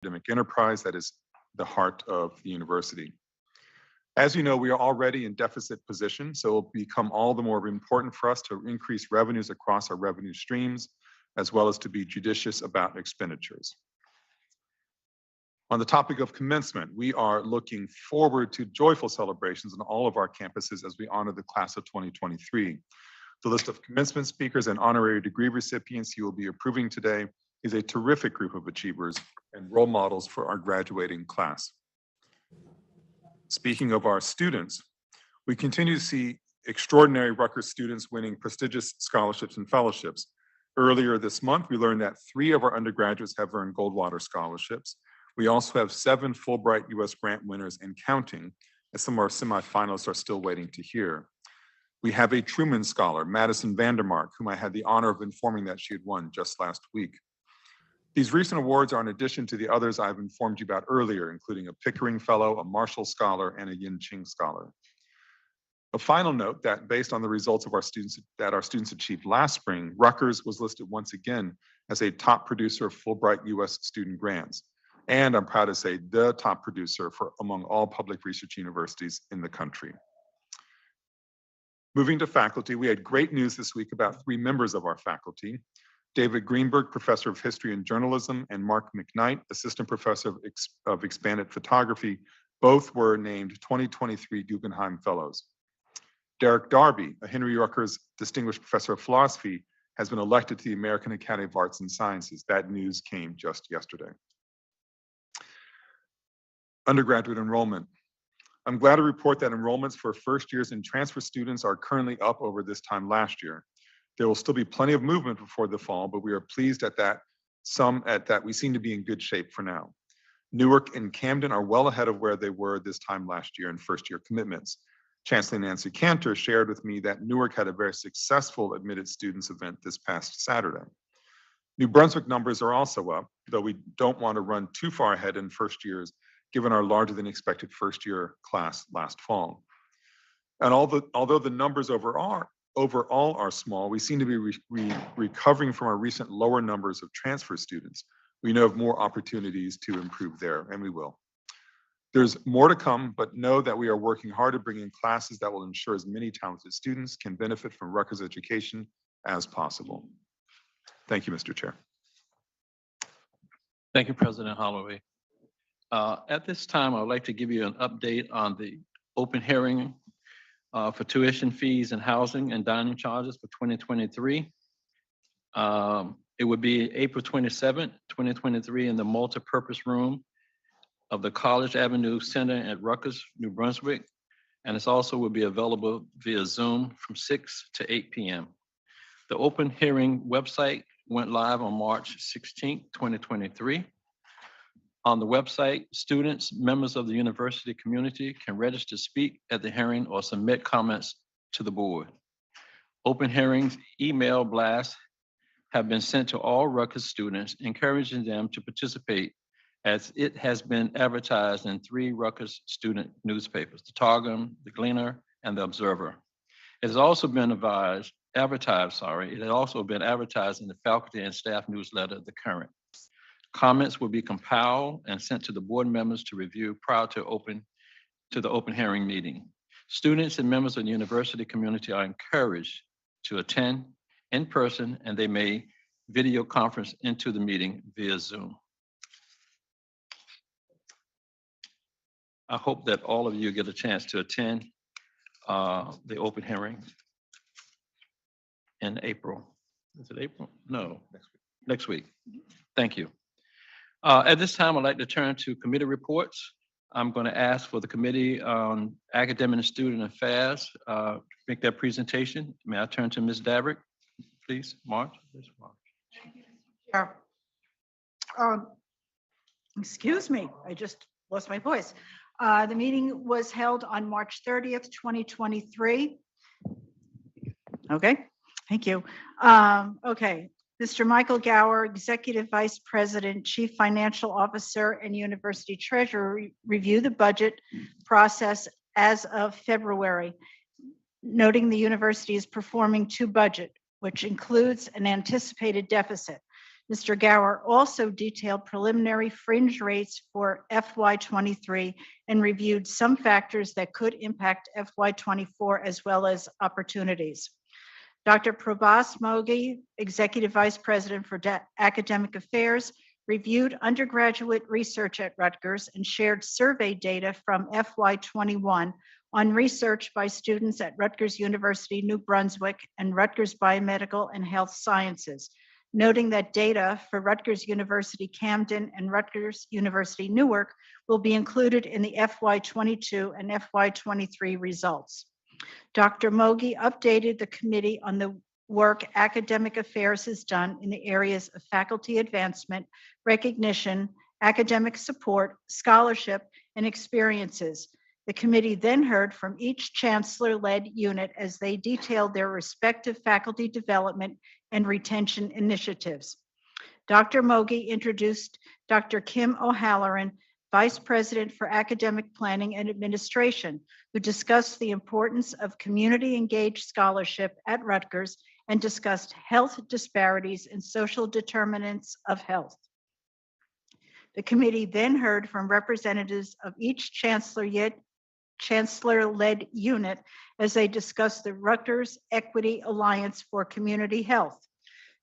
academic enterprise that is the heart of the university. As you know, we are already in deficit position, so it will become all the more important for us to increase revenues across our revenue streams, as well as to be judicious about expenditures. On the topic of commencement, we are looking forward to joyful celebrations on all of our campuses as we honor the class of 2023. The list of commencement speakers and honorary degree recipients you will be approving today is a terrific group of achievers and role models for our graduating class. Speaking of our students, we continue to see extraordinary Rutgers students winning prestigious scholarships and fellowships. Earlier this month, we learned that 3 of our undergraduates have earned Goldwater scholarships. We also have 7 Fulbright U.S. grant winners and counting, as some of our semifinalists are still waiting to hear. We have a Truman Scholar, Madison Vandermark, whom I had the honor of informing that she had won just last week. These recent awards are in addition to the others I've informed you about earlier, including a Pickering Fellow, a Marshall Scholar, and a Yin Ching Scholar. A final note that based on the results of our students achieved last spring, Rutgers was listed once again as a top producer of Fulbright U.S. student grants. And I'm proud to say the top producer for among all public research universities in the country. Moving to faculty, we had great news this week about 3 members of our faculty. David Greenberg, Professor of History and Journalism, and Mark McKnight, Assistant Professor of Expanded Photography, both were named 2023 Guggenheim Fellows. Derek Darby, a Henry Rutgers Distinguished Professor of Philosophy, has been elected to the American Academy of Arts and Sciences. That news came just yesterday. Undergraduate enrollment. I'm glad to report that enrollments for first years and transfer students are currently up over this time last year. There will still be plenty of movement before the fall, but we are pleased at that we seem to be in good shape for now. Newark and Camden are well ahead of where they were this time last year in first year commitments. Chancellor Nancy Cantor shared with me that Newark had a very successful admitted students event this past Saturday. New Brunswick numbers are also up, though we don't want to run too far ahead in first years, given our larger than expected first year class last fall. And although the numbers overall are small, we seem to be recovering from our recent lower numbers of transfer students. We know of more opportunities to improve there, and we will. There's more to come, but know that we are working hard to bring in classes that will ensure as many talented students can benefit from Rutgers education as possible. Thank you, Mr. Chair. Thank you, President Holloway. At this time, I would like to give you an update on the open hearing for tuition fees and housing and dining charges for 2023. It would be April 27th, 2023 in the multipurpose room of the College Avenue Center at Rutgers, New Brunswick. And it also will be available via Zoom from 6 to 8 p.m. The open hearing website went live on March 16th, 2023. On the website, students, members of the university community can register to speak at the hearing or submit comments to the board. Open hearings email blasts have been sent to all Rutgers students, encouraging them to participate as it has been advertised in 3 Rutgers student newspapers, the Targum, the Gleaner, and the Observer. It has also been advertised in the faculty and staff newsletter, The Current. Comments will be compiled and sent to the board members to review prior to the open hearing meeting. Students and members of the university community are encouraged to attend in person, and they may video conference into the meeting via Zoom. I hope that all of you get a chance to attend the open hearing in April. Is it April? No, next week. Thank you. At this time, I'd like to turn to committee reports. I'm going to ask for the Committee on Academic and Student Affairs to make their presentation. May I turn to Ms. Davrick, please? March. Yeah. Excuse me, I just lost my voice. The meeting was held on March 30th, 2023. Okay, thank you. Okay. Mr. Michael Gower, Executive Vice President, Chief Financial Officer, and University Treasurer, review the budget process as of February, noting the university is performing to budget, which includes an anticipated deficit. Mr. Gower also detailed preliminary fringe rates for FY23 and reviewed some factors that could impact FY24 as well as opportunities. Dr. Prabhas Mogi, Executive Vice President for Academic Affairs, reviewed undergraduate research at Rutgers and shared survey data from FY21 on research by students at Rutgers University, New Brunswick, and Rutgers Biomedical and Health Sciences, noting that data for Rutgers University Camden and Rutgers University Newark will be included in the FY22 and FY23 results. Dr. Mogi updated the committee on the work Academic Affairs has done in the areas of faculty advancement, recognition, academic support, scholarship, and experiences. The committee then heard from each chancellor-led unit as they detailed their respective faculty development and retention initiatives. Dr. Mogi introduced Dr. Kim O'Halloran, Vice President for Academic Planning and Administration, who discussed the importance of community-engaged scholarship at Rutgers and discussed health disparities and social determinants of health. The committee then heard from representatives of each chancellor-led unit as they discussed the Rutgers Equity Alliance for Community Health,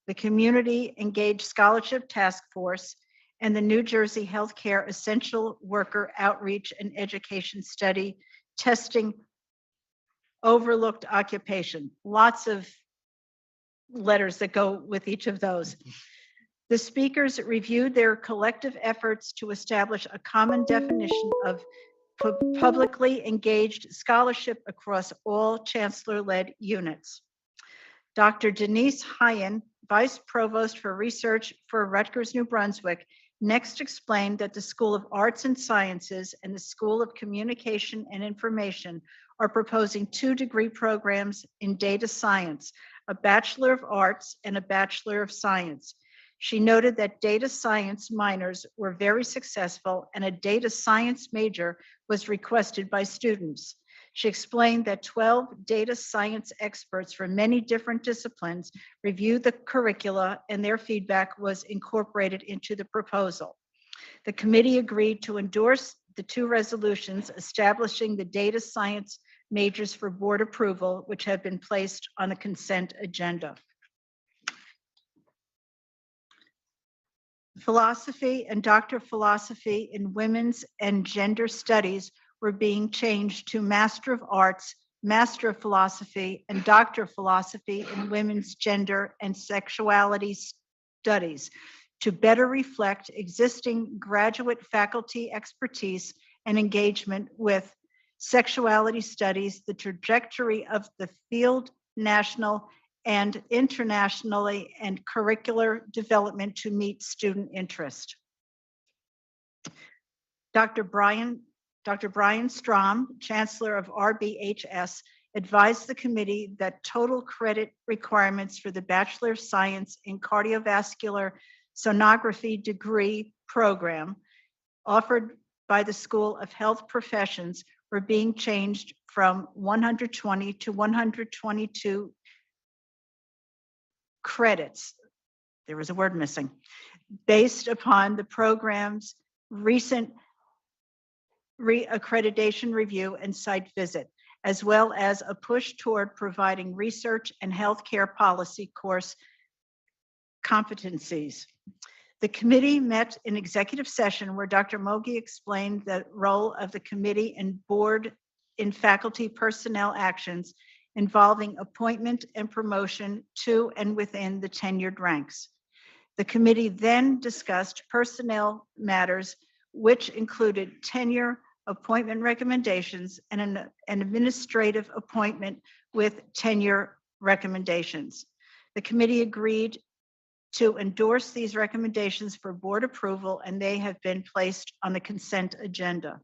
the Community Engaged Scholarship Task Force, and the New Jersey Healthcare Essential Worker Outreach and Education Study testing overlooked occupation. Lots of letters that go with each of those. The speakers reviewed their collective efforts to establish a common definition of publicly engaged scholarship across all chancellor-led units. Dr. Denise Hyen, Vice Provost for Research for Rutgers, New Brunswick, next explained that the School of Arts and Sciences and the School of Communication and Information are proposing 2-degree programs in data science, a Bachelor of Arts and a Bachelor of Science. She noted that data science minors were very successful and a data science major was requested by students. She explained that 12 data science experts from many different disciplines reviewed the curricula and their feedback was incorporated into the proposal. The committee agreed to endorse the 2 resolutions establishing the data science majors for board approval, which have been placed on the consent agenda. Philosophy and Doctor of Philosophy in Women's and Gender Studies were being changed to Master of Arts, Master of Philosophy, and Doctor of Philosophy in Women's Gender and Sexuality Studies to better reflect existing graduate faculty expertise and engagement with sexuality studies, the trajectory of the field, national and internationally, and curricular development to meet student interest. Dr. Brian Strom, Chancellor of RBHS, advised the committee that total credit requirements for the Bachelor of Science in Cardiovascular Sonography degree program offered by the School of Health Professions were being changed from 120 to 122 credits. There was a word missing. Based upon the program's recent re-accreditation review and site visit, as well as a push toward providing research and healthcare policy course competencies. The committee met in executive session where Dr. Mogi explained the role of the committee and board in faculty personnel actions involving appointment and promotion to and within the tenured ranks. The committee then discussed personnel matters, which included tenure, appointment recommendations, and an administrative appointment with tenure recommendations. The committee agreed to endorse these recommendations for board approval, and they have been placed on the consent agenda.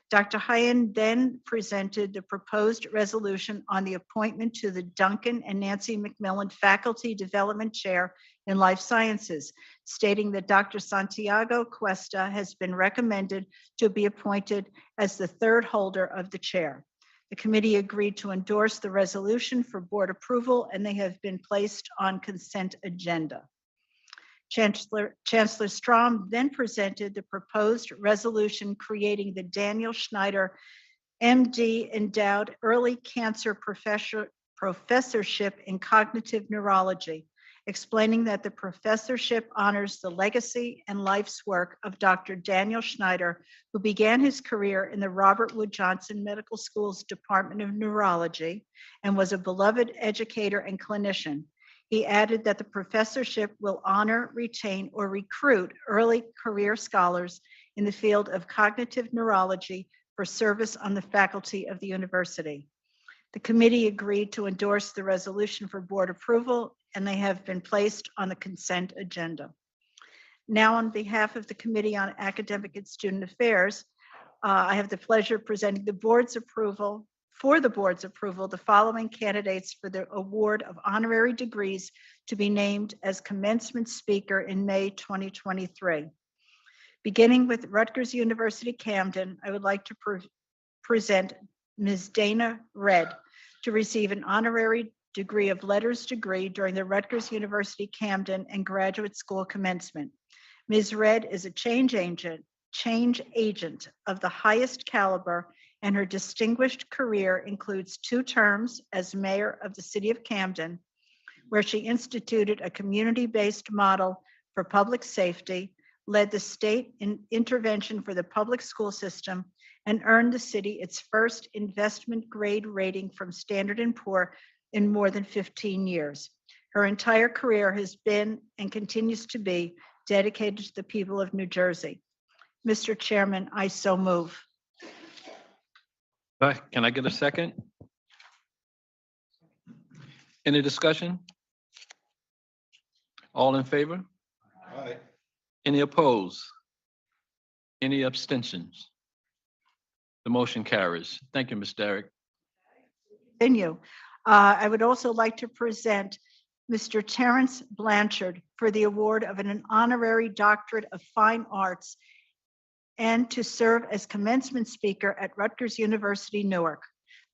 Dr. Hyen then presented the proposed resolution on the appointment to the Duncan and Nancy McMillan Faculty Development Chair in Life Sciences, stating that Dr. Santiago Cuesta has been recommended to be appointed as the 3rd holder of the chair. The committee agreed to endorse the resolution for board approval, and they have been placed on consent agenda. Chancellor Strom then presented the proposed resolution creating the Daniel Schneider MD Endowed Early Cancer Professorship in Cognitive Neurology, explaining that the professorship honors the legacy and life's work of Dr. Daniel Schneider, who began his career in the Robert Wood Johnson Medical School's Department of Neurology and was a beloved educator and clinician. He added that the professorship will honor, retain, or recruit early career scholars in the field of cognitive neurology for service on the faculty of the university. The committee agreed to endorse the resolution for board approval, and they have been placed on the consent agenda. Now, on behalf of the Committee on Academic and Student Affairs, I have the pleasure of presenting the board's approval, the following candidates for the award of honorary degrees to be named as commencement speaker in May 2023. Beginning with Rutgers University Camden, I would like to present Ms. Dana Red to receive an honorary degree of letters degree during the Rutgers University Camden and graduate school commencement. Ms. Red is a change agent of the highest caliber, and her distinguished career includes 2 terms as mayor of the city of Camden, where she instituted a community-based model for public safety, led the state intervention for the public school system, and earned the city its first investment grade rating from Standard & Poor's in more than 15 years. Her entire career has been and continues to be dedicated to the people of New Jersey. Mr. Chairman, I so move. Can I get a second? Any discussion? All in favor? Aye. Any opposed? Any abstentions? The motion carries. Thank you, Ms. Derrick. Continue. I would also like to present Mr. Terrence Blanchard for the award of an honorary doctorate of fine arts and to serve as commencement speaker at Rutgers University, Newark.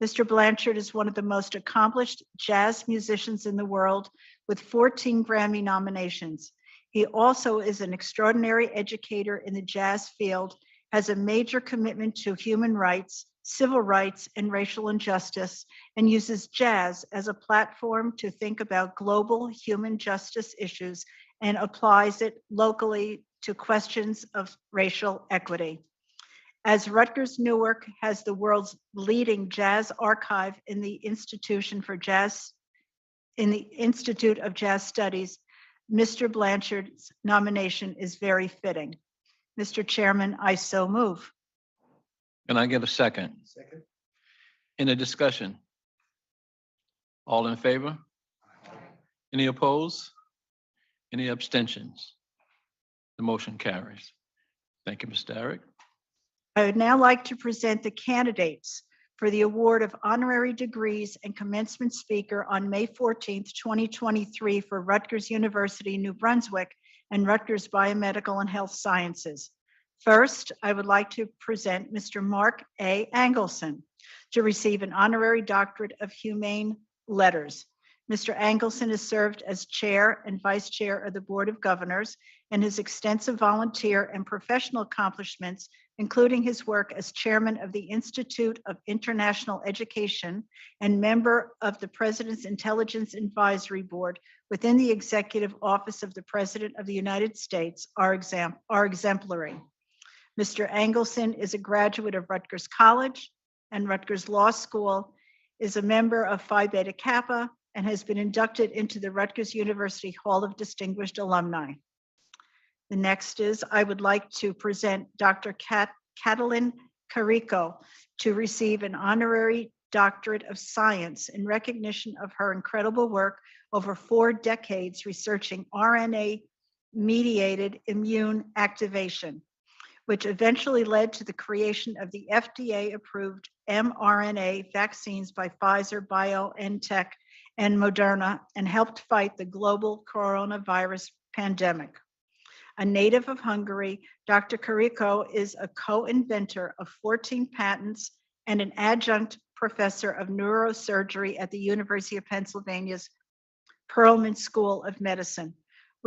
Mr. Blanchard is one of the most accomplished jazz musicians in the world with 14 Grammy nominations. He also is an extraordinary educator in the jazz field, has a major commitment to human rights, civil rights, and racial injustice, and uses jazz as a platform to think about global human justice issues and applies it locally to questions of racial equity. As Rutgers Newark has the world's leading jazz archive in the Institute of Jazz Studies, Mr. Blanchard's nomination is very fitting. Mr. Chairman, I so move. Can I get a second? Second. Any discussion? All in favor? Any opposed? Any abstentions? The motion carries. Thank you, Ms. Derrick. I would now like to present the candidates for the award of honorary degrees and commencement speaker on May 14th, 2023 for Rutgers University, New Brunswick, and Rutgers Biomedical and Health Sciences. First, I would like to present Mr. Mark A. Angelson to receive an honorary doctorate of humane letters. Mr. Angelson has served as chair and vice chair of the Board of Governors, and his extensive volunteer and professional accomplishments, including his work as chairman of the Institute of International Education and member of the President's Intelligence Advisory Board within the Executive Office of the President of the United States, are exemplary. Mr. Angelson is a graduate of Rutgers College and Rutgers Law School, is a member of Phi Beta Kappa, and has been inducted into the Rutgers University Hall of Distinguished Alumni. The next is, I would like to present Dr. Catalin Carrico to receive an honorary doctorate of science in recognition of her incredible work over 4 decades researching RNA-mediated immune activation, which eventually led to the creation of the FDA-approved mRNA vaccines by Pfizer, BioNTech, and Moderna, and helped fight the global coronavirus pandemic. A native of Hungary, Dr. Carrico is a co-inventor of 14 patents and an adjunct professor of neurosurgery at the University of Pennsylvania's Perelman School of Medicine,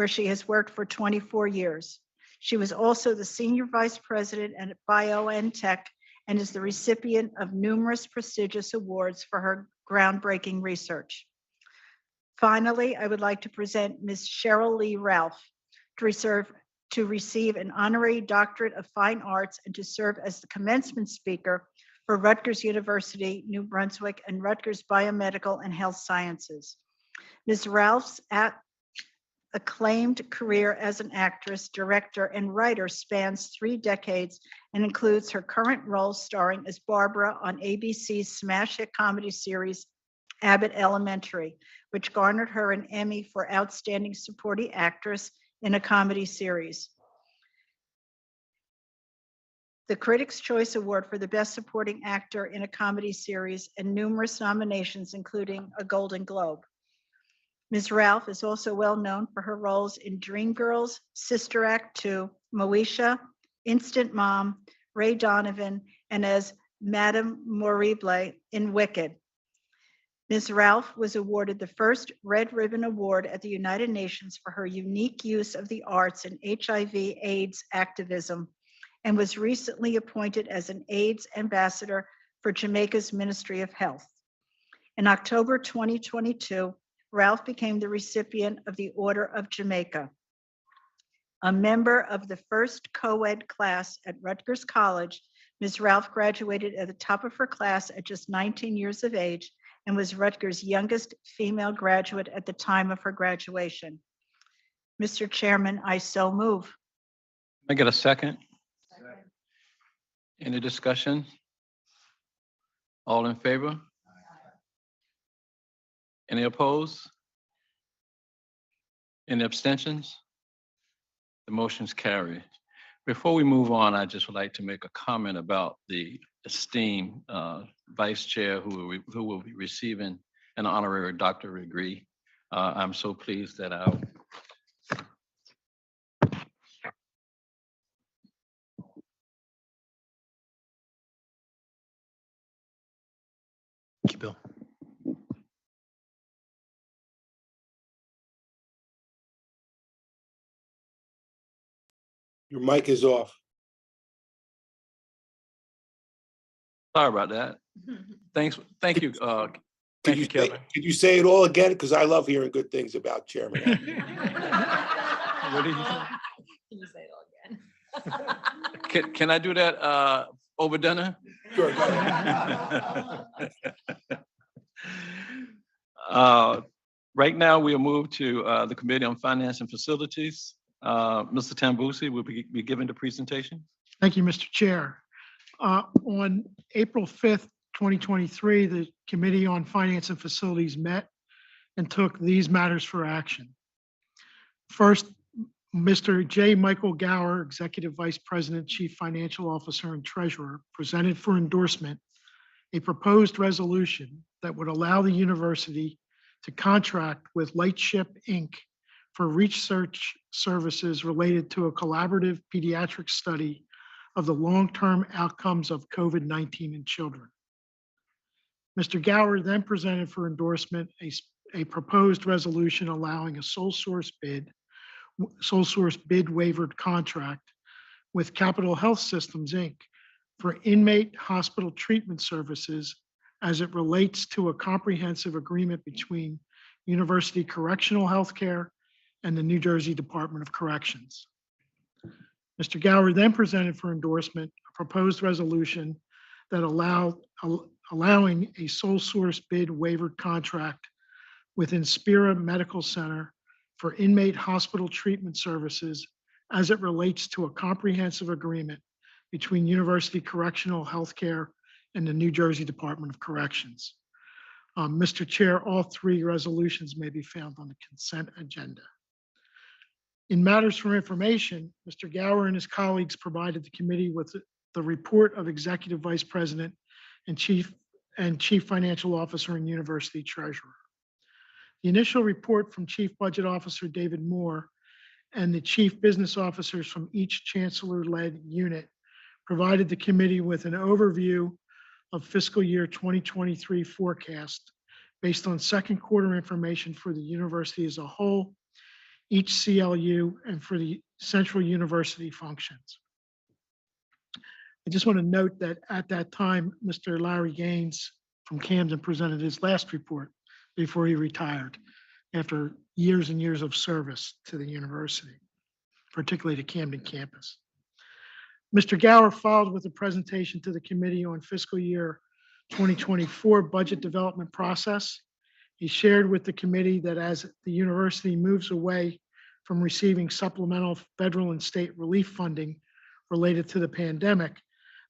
where she has worked for 24 years. She was also the Senior Vice President at BioNTech and is the recipient of numerous prestigious awards for her groundbreaking research. Finally, I would like to present Ms. Cheryl Lee Ralph to receive an honorary doctorate of fine arts and to serve as the commencement speaker for Rutgers University, New Brunswick, and Rutgers Biomedical and Health Sciences. Ms. Ralph's acclaimed career as an actress, director, and writer spans 3 decades and includes her current role starring as Barbara on ABC's smash hit comedy series Abbott Elementary, which garnered her an Emmy for Outstanding Supporting Actress in a Comedy Series. The Critics' Choice Award for the Best Supporting Actor in a Comedy Series, and numerous nominations, including a Golden Globe. Ms. Ralph is also well known for her roles in Dreamgirls, Sister Act 2, Moesha, Instant Mom, Ray Donovan, and as Madame Morrible in Wicked. Ms. Ralph was awarded the first Red Ribbon Award at the United Nations for her unique use of the arts in HIV/AIDS activism, and was recently appointed as an AIDS ambassador for Jamaica's Ministry of Health. In October 2022, Ralph became the recipient of the Order of Jamaica. A member of the first co-ed class at Rutgers College, Ms. Ralph graduated at the top of her class at just 19 years of age and was Rutgers' youngest female graduate at the time of her graduation. Mr. Chairman, I so move. I get a second? Any discussion? All in favor? Any opposed? Any abstentions? The motion's carried. Before we move on, I just would like to make a comment about the esteemed Vice Chair who will be receiving an honorary doctorate degree. I'm so pleased that Thank you, Bill. Your mic is off. sorry about that. Thank you. Thank you, Kevin. Could you say it all again? Because I love hearing good things about Chairman. What did you say? Can you say it all again? Can I do that over dinner? Sure, go ahead. Right now, we'll move to the Committee on Finance and Facilities. Mr. Tambusi will be giving the presentation. Thank you, Mr. Chair. On April 5th, 2023, the Committee on Finance and Facilities met and took these matters for action. First, Mr. J. Michael Gower, Executive Vice President, Chief Financial Officer, and Treasurer, presented for endorsement a proposed resolution that would allow the university to contract with Lightship, Inc. for research services related to a collaborative pediatric study of the long-term outcomes of COVID-19 in children. Mr. Gower then presented for endorsement a proposed resolution allowing a sole source bid waivered contract with Capital Health Systems, Inc. for inmate hospital treatment services as it relates to a comprehensive agreement between University Correctional Healthcare and the New Jersey Department of Corrections. Mr. Gower then presented for endorsement a proposed resolution that allowing a sole source bid waivered contract with Inspira Medical Center for inmate hospital treatment services as it relates to a comprehensive agreement between University Correctional Healthcare and the New Jersey Department of Corrections. Mr. Chair, all 3 resolutions may be found on the consent agenda. In matters for information, Mr. Gower and his colleagues provided the committee with the report of Executive Vice President and Chief Financial Officer and University Treasurer. The initial report from Chief Budget Officer David Moore and the Chief Business Officers from each Chancellor-led unit provided the committee with an overview of fiscal year 2023 forecast based on second quarter information for the university as a whole each CLU and for the central university functions. I just want to note that at that time, Mr. Larry Gaines from Camden presented his last report before he retired after years and years of service to the university, particularly the Camden campus. Mr. Gower followed with a presentation to the committee on fiscal year 2024 budget development process. He shared with the committee that as the university moves away from receiving supplemental federal and state relief funding related to the pandemic,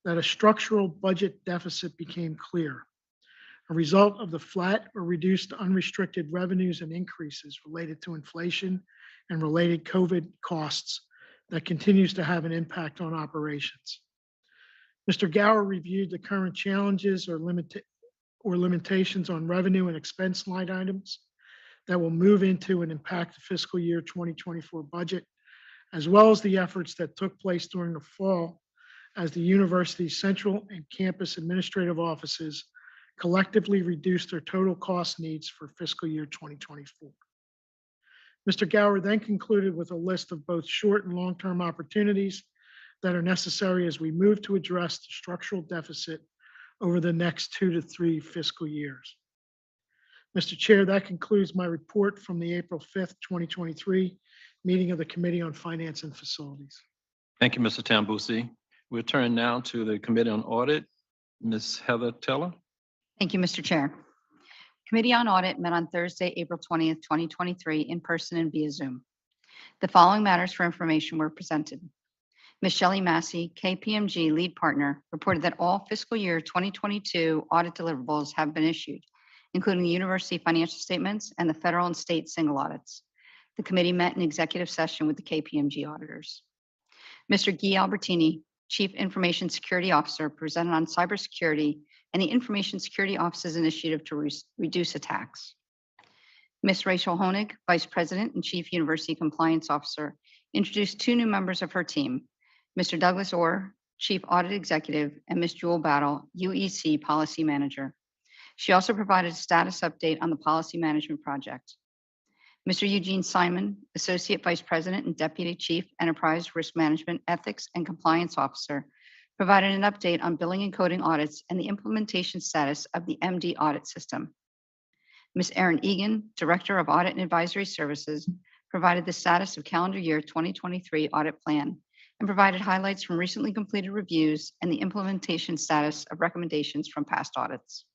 that a structural budget deficit became clear, a result of the flat or reduced unrestricted revenues and increases related to inflation and related COVID costs that continues to have an impact on operations. Mr. Gower reviewed the current challenges or limitations on revenue and expense line items that will move into and impact the fiscal year 2024 budget, as well as the efforts that took place during the fall as the university's central and campus administrative offices collectively reduced their total cost needs for fiscal year 2024. Mr. Gower then concluded with a list of both short and long-term opportunities that are necessary as we move to address the structural deficit over the next 2 to 3 fiscal years. Mr. Chair, that concludes my report from the April 5th, 2023 meeting of the Committee on Finance and Facilities. Thank you, Mr. Tambusi. We'll turn now to the Committee on Audit. Ms. Heather Teller. Thank you, Mr. Chair. Committee on Audit met on Thursday, April 20th, 2023 in person and via Zoom. The following matters for information were presented. Ms. Shelley Massey, KPMG lead partner, reported that all fiscal year 2022 audit deliverables have been issued, including the university financial statements and the federal and state single audits. The committee met in executive session with the KPMG auditors. Mr. Guy Albertini, Chief Information Security Officer, presented on cybersecurity and the Information Security Office's initiative to reduce attacks. Ms. Rachel Honig, Vice President and Chief University Compliance Officer, introduced 2 new members of her team, Mr. Douglas Orr, Chief Audit Executive, and Ms. Jewel Battle, UEC Policy Manager. She also provided a status update on the policy management project. Mr. Eugene Simon, Associate Vice President and Deputy Chief Enterprise Risk Management, Ethics, and Compliance Officer, provided an update on billing and coding audits and the implementation status of the MD audit system. Ms. Erin Egan, Director of Audit and Advisory Services, provided the status of calendar year 2023 audit plan and provided highlights from recently completed reviews and the implementation status of recommendations from past audits.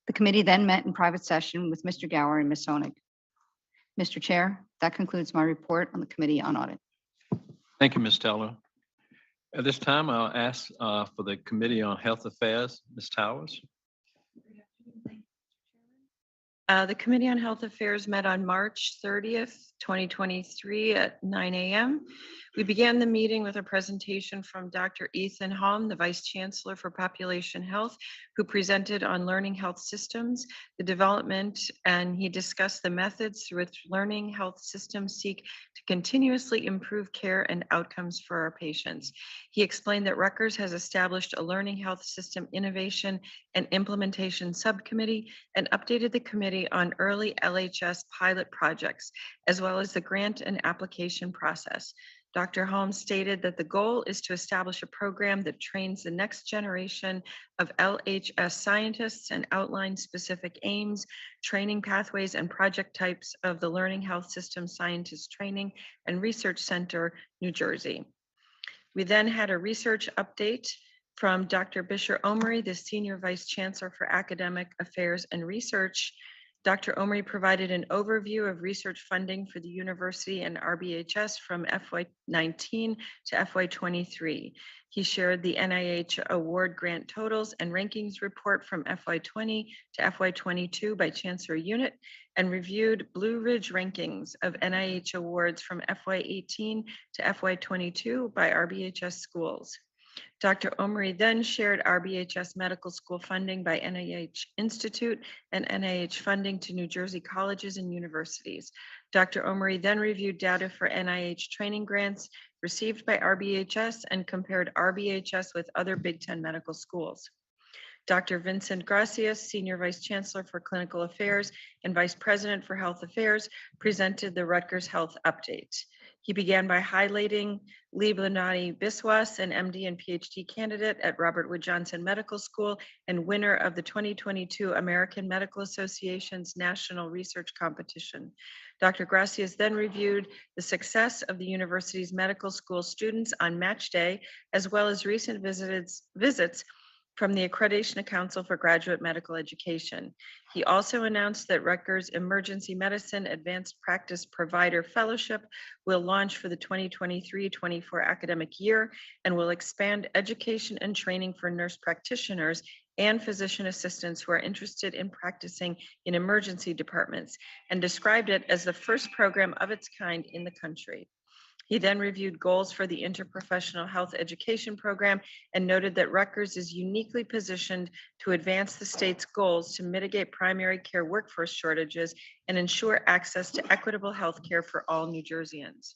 The committee then met in private session with Mr. Gower and Ms. Honig. Mr. Chair, that concludes my report on the Committee on Audit. Thank you, Ms. Teller. At this time, I'll ask for the Committee on Health Affairs, Ms. Towers. The Committee on Health Affairs met on March 30th, 2023 at 9 a.m. We began the meeting with a presentation from Dr. Ethan Holm, the Vice Chancellor for Population Health, who presented on learning health systems, the development, and he discussed the methods through which learning health systems seek to continuously improve care and outcomes for our patients. He explained that Rutgers has established a learning health system innovation and implementation subcommittee and updated the committee on early LHS pilot projects, as well as the grant and application process. Dr. Holmes stated that the goal is to establish a program that trains the next generation of LHS scientists and outlines specific aims, training pathways, and project types of the Learning Health System Scientist Training and Research Center, New Jersey. We then had a research update from Dr. Bisher Omri, the Senior Vice Chancellor for Academic Affairs and Research. Dr. Omri provided an overview of research funding for the university and RBHS from FY19 to FY23. He shared the NIH award grant totals and rankings report from FY20 to FY22 by Chancellor Unit and reviewed Blue Ridge rankings of NIH awards from FY18 to FY22 by RBHS schools. Dr. Omri then shared RBHS medical school funding by NIH Institute and NIH funding to New Jersey colleges and universities. Dr. Omri then reviewed data for NIH training grants received by RBHS and compared RBHS with other Big Ten medical schools. Dr. Vincent Gracias, Senior Vice Chancellor for Clinical Affairs and Vice President for Health Affairs, presented the Rutgers Health Update. He began by highlighting Lee Blanati Biswas, an MD and PhD candidate at Robert Wood Johnson Medical School and winner of the 2022 American Medical Association's National Research Competition. Dr. Gracias then reviewed the success of the university's medical school students on match day, as well as recent visits from the Accreditation Council for Graduate Medical Education. He also announced that Rutgers Emergency Medicine Advanced Practice Provider Fellowship will launch for the 2023-24 academic year and will expand education and training for nurse practitioners and physician assistants who are interested in practicing in emergency departments, and described it as the first program of its kind in the country. He then reviewed goals for the interprofessional health education program and noted that Rutgers is uniquely positioned to advance the state's goals to mitigate primary care workforce shortages and ensure access to equitable health care for all New Jerseyans.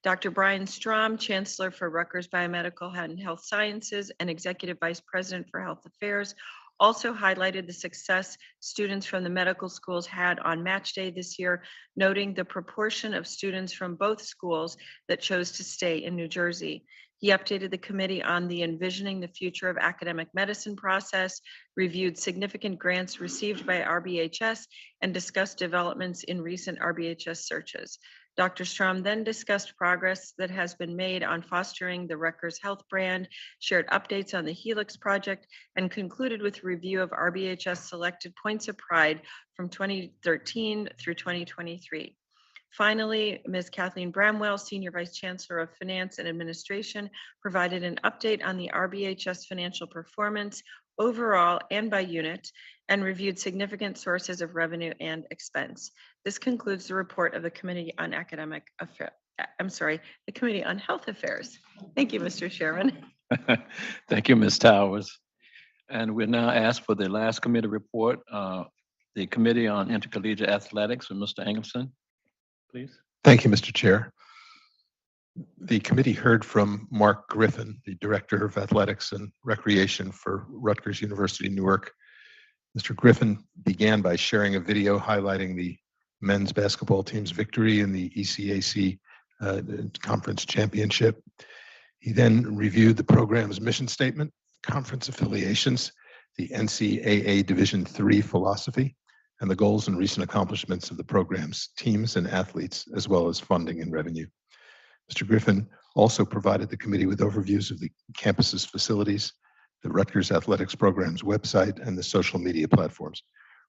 Dr. Brian Strom, Chancellor for Rutgers Biomedical and Health Sciences and Executive Vice President for Health Affairs, also highlighted the success students from the medical schools had on match day this year, noting the proportion of students from both schools that chose to stay in New Jersey. He updated the committee on the Envisioning the Future of Academic Medicine process, reviewed significant grants received by RBHS, and discussed developments in recent RBHS searches. Dr. Strom then discussed progress that has been made on fostering the Rutgers Health brand, shared updates on the Helix project, and concluded with a review of RBHS selected points of pride from 2013 through 2023. Finally, Ms. Kathleen Bramwell, Senior Vice Chancellor of Finance and Administration, provided an update on the RBHS financial performance overall and by unit, and reviewed significant sources of revenue and expense. This concludes the report of the Committee on Academic Affairs. The Committee on Health Affairs. Thank you, Mr. Chairman. Thank you, Ms. Towers. And we'll now ask for the last committee report, the Committee on Intercollegiate Athletics with Mr. Engelson, please. Thank you, Mr. Chair. The committee heard from Mark Griffin, the Director of Athletics and Recreation for Rutgers University, Newark. Mr. Griffin began by sharing a video highlighting the men's basketball team's victory in the ECAC Conference Championship. He then reviewed the program's mission statement, conference affiliations, the NCAA Division III philosophy, and the goals and recent accomplishments of the program's teams and athletes, as well as funding and revenue. Mr. Griffin also provided the committee with overviews of the campus's facilities, the Rutgers Athletics Program's website, and the social media platforms,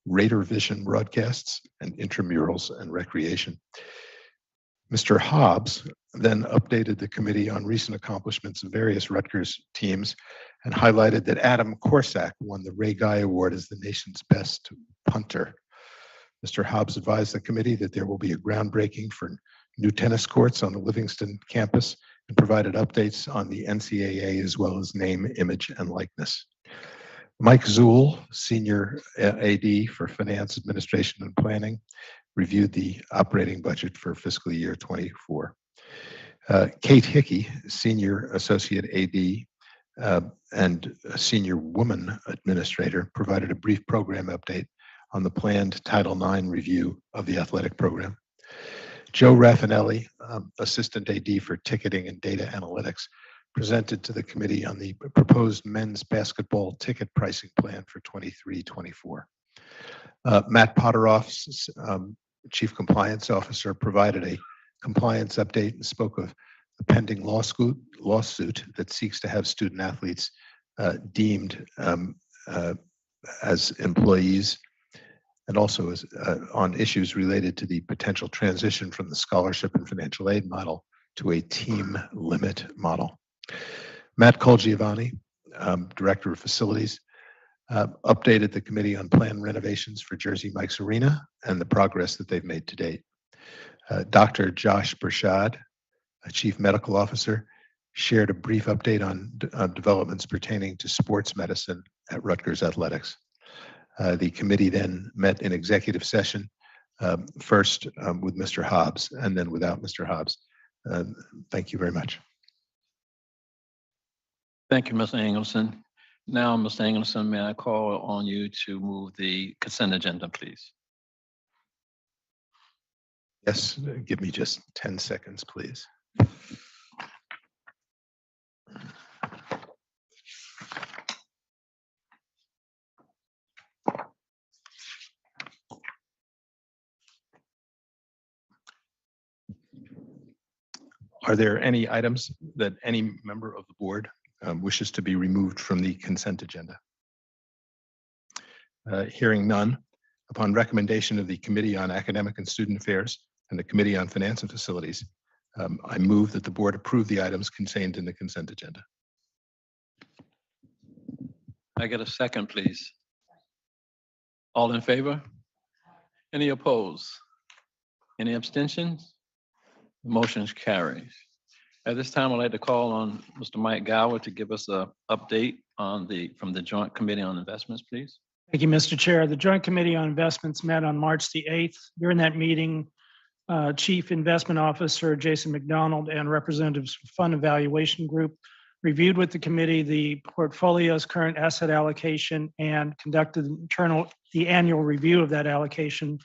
Raider Vision broadcasts, and intramurals and recreation. Mr. Hobbs then updated the committee on recent accomplishments of various Rutgers teams and highlighted that Adam Korsak won the Ray Guy Award as the nation's best punter. Mr. Hobbs advised the committee that there will be a groundbreaking for new tennis courts on the Livingston campus and provided updates on the NCAA as well as name, image, and likeness. Mike Zuhl, Senior AD for Finance, Administration, and Planning, reviewed the operating budget for fiscal year 24. Kate Hickey, Senior Associate AD and Senior Woman Administrator, provided a brief program update on the planned Title IX review of the athletic program. Joe Raffinelli, Assistant AD for Ticketing and Data Analytics, presented to the committee on the proposed men's basketball ticket pricing plan for 23-24. Matt Potteroff, Chief Compliance Officer, provided a compliance update and spoke of the pending lawsuit that seeks to have student athletes deemed as employees, and also as, on issues related to the potential transition from the scholarship and financial aid model to a team limit model. Matt Colgiovanni, Director of Facilities, updated the committee on planned renovations for Jersey Mike's Arena and the progress that they've made to date. Dr. Josh Bershad, Chief Medical Officer, shared a brief update on developments pertaining to sports medicine at Rutgers Athletics. The committee then met in executive session, first with Mr. Hobbs and then without Mr. Hobbs. Thank you very much. Thank you, Mr. Engelson. Now, Mr. Engelson, may I call on you to move the consent agenda, please? Yes, give me just 10 seconds, please. Are there any items that any member of the board wishes to be removed from the consent agenda? Hearing none, upon recommendation of the Committee on Academic and Student Affairs and the Committee on Finance and Facilities, I move that the board approve the items contained in the consent agenda. I get a second, please. All in favor? Any opposed? Any abstentions? The motion carries. At this time, I'd like to call on Mr. Mike Gower to give us an update from the Joint Committee on Investments, please. Thank you, Mr. Chair. The Joint Committee on Investments met on March the 8th. During that meeting, Chief Investment Officer Jason McDonald and representatives from Fund Evaluation Group reviewed with the committee the portfolio's current asset allocation and conducted the annual review of that allocation.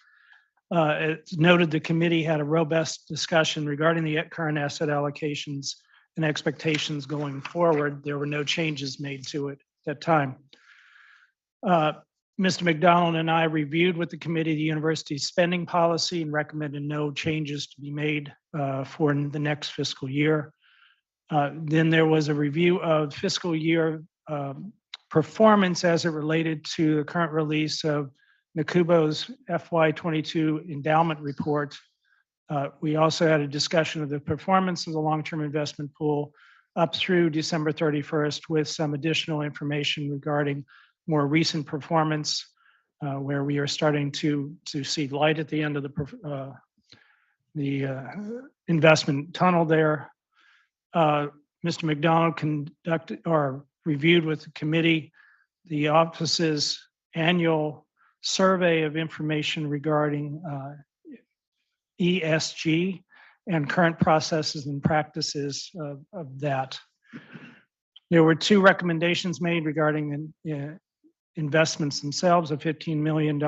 It's noted the committee had a robust discussion regarding the current asset allocations and expectations going forward. There were no changes made to it at that time. Mr. McDonald and I reviewed with the committee the university's spending policy and recommended no changes to be made for the next fiscal year. Then there was a review of fiscal year performance as it related to the current release of NACUBO's FY22 endowment report. We also had a discussion of the performance of the long-term investment pool up through December 31st with some additional information regarding more recent performance, where we are starting to see light at the end of the investment tunnel there. Mr. McDonald conducted or reviewed with the committee the office's annual survey of information regarding ESG and current processes and practices of that. There were two recommendations made regarding investments themselves, a $15 million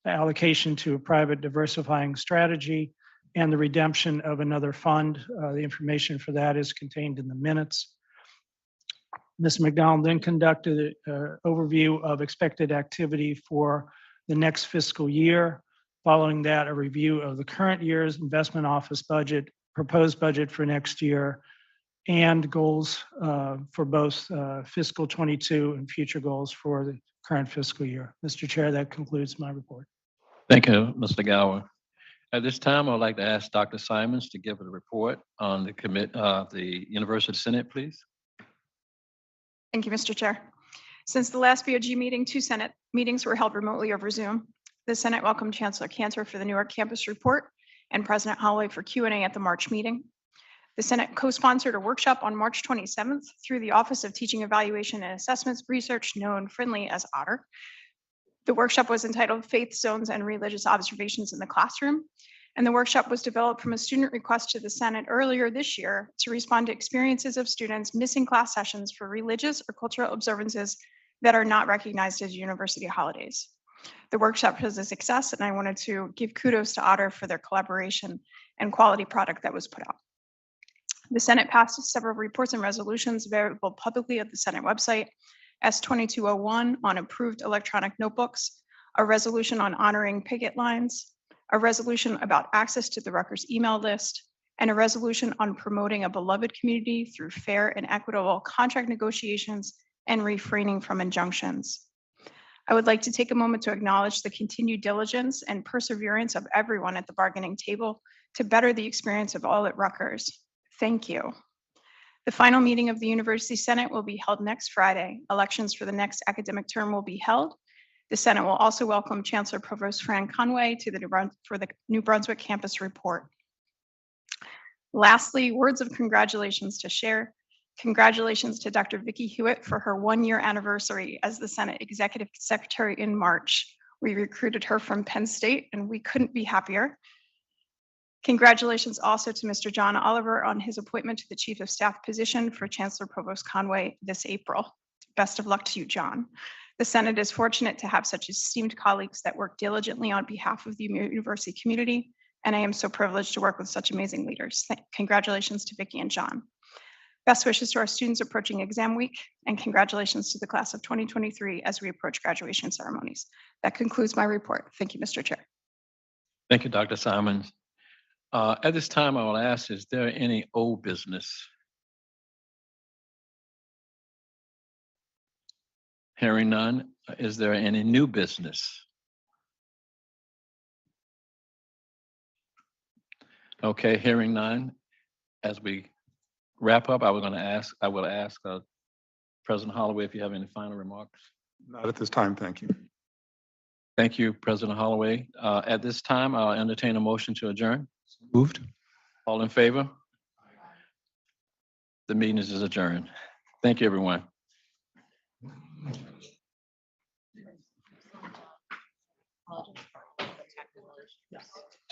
allocation to a private diversifying strategy and the redemption of another fund. The information for that is contained in the minutes. Mr. McDonald then conducted an overview of expected activity for the next fiscal year. Following that, a review of the current year's investment office budget, proposed budget for next year, and goals for both fiscal 22 and future goals for the current fiscal year. Mr. Chair, that concludes my report. Thank you, Mr. Gower. At this time, I'd like to ask Dr. Simons to give a report on the University Senate, please. Thank you, Mr. Chair. Since the last BOG meeting, 2 Senate meetings were held remotely over Zoom. The Senate welcomed Chancellor Cantor for the Newark campus report and President Holloway for Q&A at the March meeting. The Senate co-sponsored a workshop on March 27th through the Office of Teaching Evaluation and Assessments Research, known friendly as OTTR. The workshop was entitled Faith Zones and Religious Observations in the Classroom. And the workshop was developed from a student request to the Senate earlier this year to respond to experiences of students missing class sessions for religious or cultural observances that are not recognized as university holidays. The workshop was a success, and I wanted to give kudos to OTTR for their collaboration and quality product that was put out. The Senate passed several reports and resolutions available publicly at the Senate website: S2201 on approved electronic notebooks, a resolution on honoring picket lines, a resolution about access to the Rutgers email list, and a resolution on promoting a beloved community through fair and equitable contract negotiations and refraining from injunctions. I would like to take a moment to acknowledge the continued diligence and perseverance of everyone at the bargaining table to better the experience of all at Rutgers. Thank you. The final meeting of the University Senate will be held next Friday. Elections for the next academic term will be held. The Senate will also welcome Chancellor Provost Fran Conway to for the New Brunswick campus report. Lastly, words of congratulations to share. Congratulations to Dr. Vicki Hewitt for her 1-year anniversary as the Senate Executive Secretary in March. We recruited her from Penn State, and we couldn't be happier. Congratulations also to Mr. John Oliver on his appointment to the Chief of Staff position for Chancellor Provost Conway this April. Best of luck to you, John. The Senate is fortunate to have such esteemed colleagues that work diligently on behalf of the university community, and I am so privileged to work with such amazing leaders. Congratulations to Vicki and John. Best wishes to our students approaching exam week, and congratulations to the class of 2023 as we approach graduation ceremonies. That concludes my report. Thank you, Mr. Chair. Thank you, Dr. Simons. At this time, I will ask, is there any old business? Hearing none, is there any new business? Okay, hearing none. As we wrap up, I will ask President Holloway if you have any final remarks. Not at this time, thank you. Thank you, President Holloway. At this time, I'll entertain a motion to adjourn. Moved. All in favor? The meeting is adjourned. Thank you, everyone.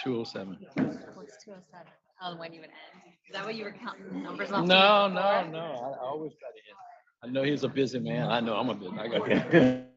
2:07. What's 2:07? Oh, when you would end. Is that what you were counting numbers off? No. I always try to end. I know he's a busy man. I know I'm a busy. I got